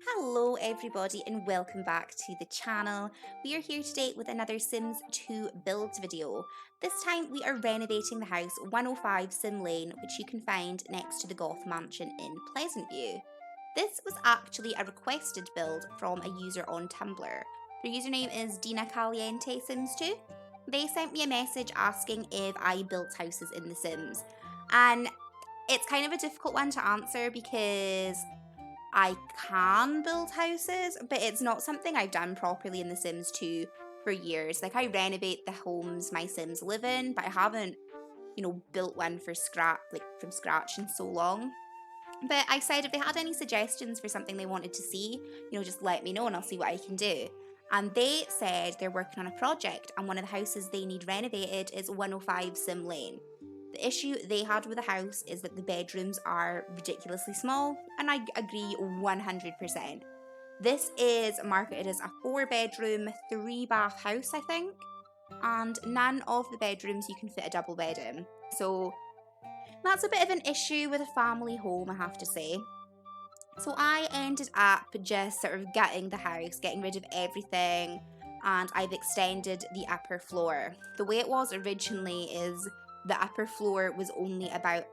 Hello everybody and welcome back to the channel. We are here today with another Sims 2 build video. This time we are renovating the house 105 Sim Lane, which you can find next to the Goth Mansion in Pleasantview. This was actually a requested build from a user on Tumblr. Their username is Dina Caliente Sims 2. They sent me a message asking if I built houses in The Sims, and it's kind of a difficult one to answer because I can build houses, but it's not something I've done properly in The Sims 2 for years. Like, I renovate the homes my Sims live in, but I haven't, built one from scratch in so long. But I said if they had any suggestions for something they wanted to see, just let me know and I'll see what I can do. And they said they're working on a project, and one of the houses they need renovated is 105 Sim Lane. The issue they had with the house is that the bedrooms are ridiculously small, and I agree 100%. This is marketed as a 4-bedroom, 3-bath house, I think, and none of the bedrooms you can fit a double bed in. So that's a bit of an issue with a family home, I have to say. So I ended up just sort of gutting the house, getting rid of everything, and I've extended the upper floor. The way it was originally is the upper floor was only about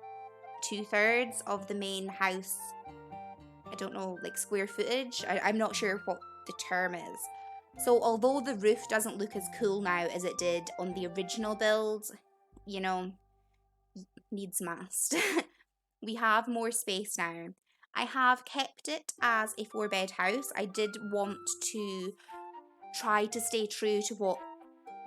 2/3 of the main house. I don't know, like square footage. I'm not sure what the term is. So although the roof doesn't look as cool now as it did on the original build, needs must. We have more space now. I have kept it as a 4-bed house. I did want to try to stay true to what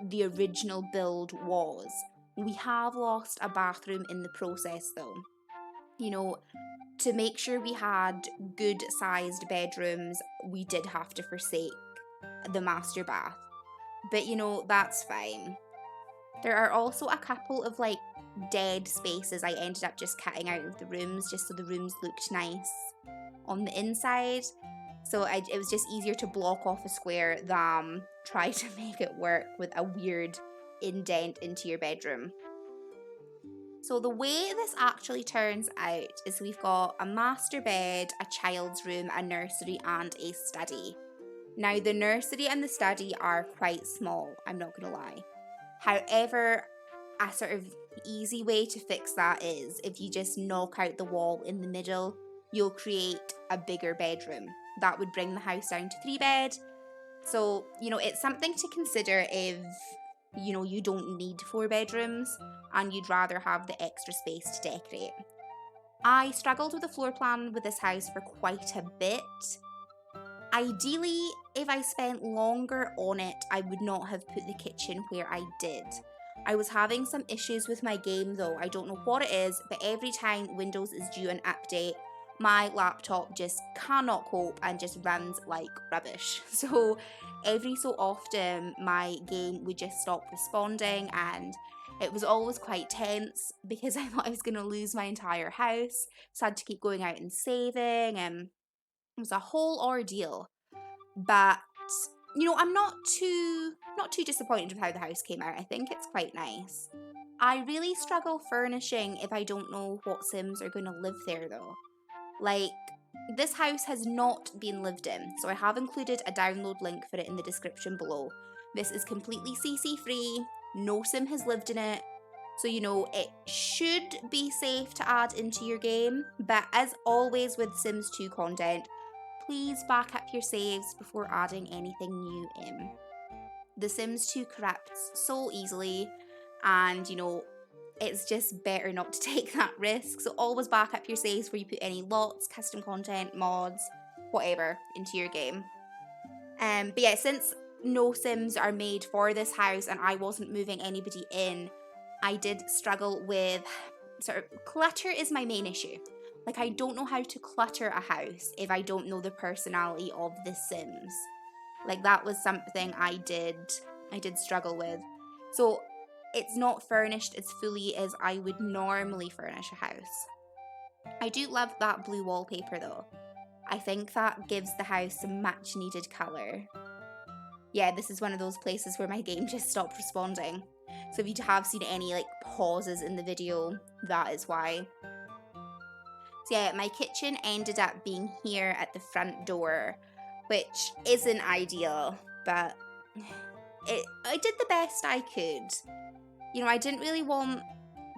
the original build was. We have lost a bathroom in the process though. To make sure we had good sized bedrooms, we did have to forsake the master bath. But that's fine. There are also a couple of dead spaces I ended up just cutting out of the rooms just so the rooms looked nice on the inside. So it was just easier to block off a square than try to make it work with a weird indent into your bedroom. So the way this actually turns out is we've got a master bed, a child's room, a nursery and a study. Now the nursery and the study are quite small, I'm not going to lie. However, a sort of easy way to fix that is if you just knock out the wall in the middle, you'll create a bigger bedroom. That would bring the house down to 3-bed. So, it's something to consider if, you don't need 4 bedrooms and you'd rather have the extra space to decorate. I struggled with the floor plan with this house for quite a bit. Ideally, if I spent longer on it, I would not have put the kitchen where I did. I was having some issues with my game though. I don't know what it is, but every time Windows is due an update, my laptop just cannot cope and just runs like rubbish. So every so often my game would just stop responding, and it was always quite tense because I thought I was going to lose my entire house. So I had to keep going out and saving, and it was a whole ordeal. But I'm not too disappointed with how the house came out. I think it's quite nice. I really struggle furnishing if I don't know what Sims are going to live there though. This house has not been lived in, so I have included a download link for it in the description below. This is completely CC free, no Sim has lived in it, so it should be safe to add into your game, but as always with Sims 2 content, please back up your saves before adding anything new in. The Sims 2 corrupts so easily, and it's just better not to take that risk. So always back up your saves before you put any lots, custom content, mods, whatever into your game. But yeah, since no Sims are made for this house and I wasn't moving anybody in, I did struggle with clutter is my main issue. I don't know how to clutter a house if I don't know the personality of the Sims. That was something I did struggle with. So it's not furnished as fully as I would normally furnish a house. I do love that blue wallpaper though. I think that gives the house some much needed colour. Yeah, this is one of those places where my game just stopped responding. So if you have seen any pauses in the video, that is why. So yeah, my kitchen ended up being here at the front door, which isn't ideal, but I did the best I could. You know, I didn't really want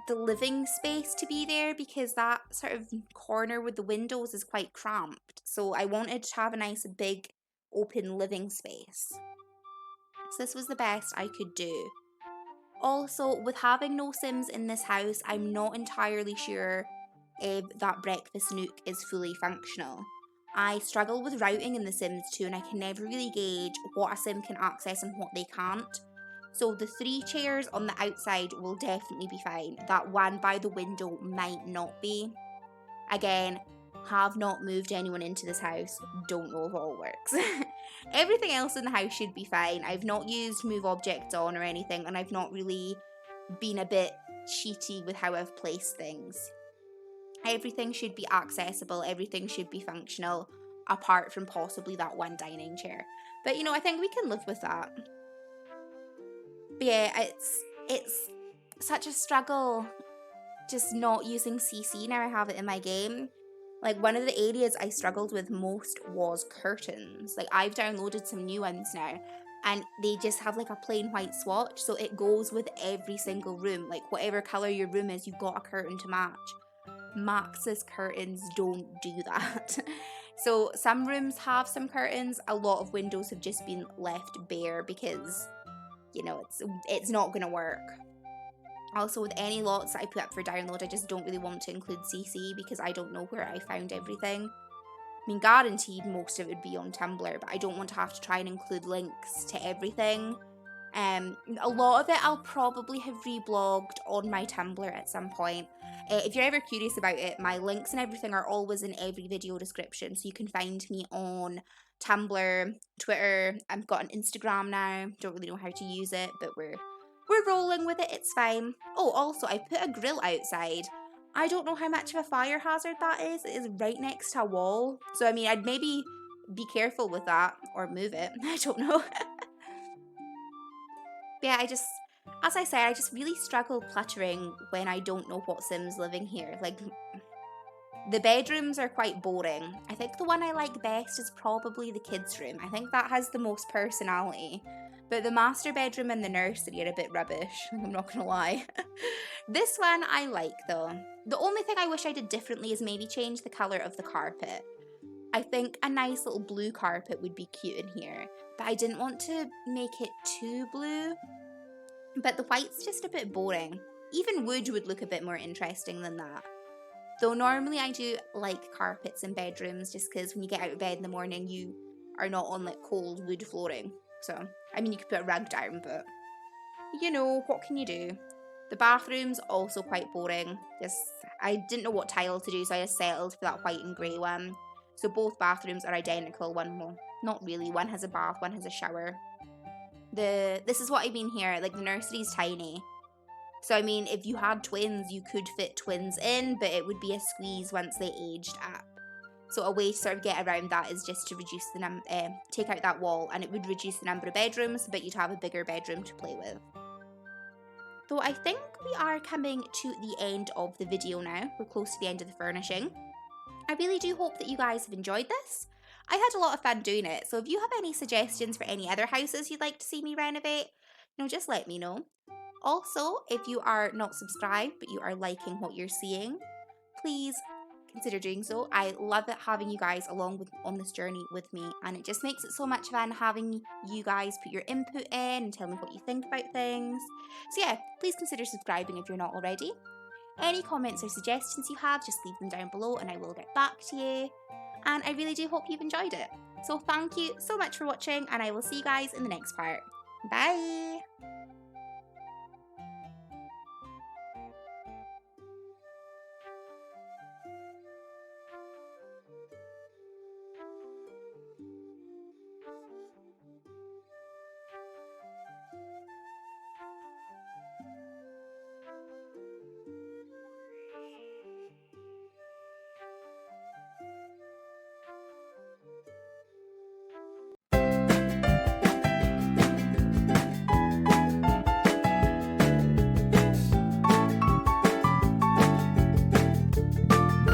the living space to be there because that sort of corner with the windows is quite cramped. So I wanted to have a nice big open living space. So this was the best I could do. Also, with having no Sims in this house, I'm not entirely sure if that breakfast nook is fully functional. I struggle with routing in The Sims 2 and I can never really gauge what a Sim can access and what they can't. So the 3 chairs on the outside will definitely be fine. That one by the window might not be. Again, have not moved anyone into this house. Don't know if it all works. Everything else in the house should be fine. I've not used move objects on or anything, and I've not really been a bit cheaty with how I've placed things. Everything should be accessible, everything should be functional, apart from possibly that one dining chair. But you know, I think we can live with that. But yeah, it's such a struggle just not using CC now I have it in my game. Like, one of the areas I struggled with most was curtains. Like, I've downloaded some new ones now, and they just have like a plain white swatch, so it goes with every single room. Like, whatever colour your room is, you've got a curtain to match. Max's curtains don't do that. So some rooms have some curtains, a lot of windows have just been left bare because, you know, it's not going to work. Also, with any lots that I put up for download, I just don't really want to include CC because I don't know where I found everything. I mean, guaranteed most of it would be on Tumblr, but I don't want to have to try and include links to everything. A lot of it I'll probably have reblogged on my Tumblr at some point. If you're ever curious about it, my links and everything are always in every video description, so you can find me on Tumblr, Twitter. I've got an Instagram now. Don't really know how to use it, but we're rolling with it. It's fine. Oh, also, I put a grill outside. I don't know how much of a fire hazard that is. It is right next to a wall, so I mean, I'd maybe be careful with that or move it. I don't know. Yeah, as I said, I just really struggle cluttering when I don't know what Sim's living here. Like, the bedrooms are quite boring. I think the one I like best is probably the kids' room. I think that has the most personality. But the master bedroom and the nursery are a bit rubbish, I'm not gonna lie. This one I like though. The only thing I wish I did differently is maybe change the colour of the carpet. I think a nice little blue carpet would be cute in here, but I didn't want to make it too blue. But the white's just a bit boring. Even wood would look a bit more interesting than that. Though normally I do like carpets in bedrooms just because when you get out of bed in the morning you are not on like cold wood flooring. So, I mean, you could put a rug down, but you know, what can you do? The bathroom's also quite boring. I didn't know what tile to do, so I just settled for that white and grey one. So both bathrooms are identical. Well, not really. One has a bath, one has a shower. This is what I mean here, like the nursery's tiny. So I mean, if you had twins, you could fit twins in, but it would be a squeeze once they aged up. So a way to sort of get around that is just to reduce the take out that wall, and it would reduce the number of bedrooms, but you'd have a bigger bedroom to play with. So I think we are coming to the end of the video now. We're close to the end of the furnishing. I really do hope that you guys have enjoyed this. I had a lot of fun doing it, so if you have any suggestions for any other houses you'd like to see me renovate, just let me know. Also, if you are not subscribed but you are liking what you're seeing, please consider doing so. I love it having you guys along on this journey with me, and it just makes it so much fun having you guys put your input in and tell me what you think about things. So yeah, please consider subscribing if you're not already. Any comments or suggestions you have, just leave them down below and I will get back to you. And I really do hope you've enjoyed it. So thank you so much for watching, and I will see you guys in the next part. Bye!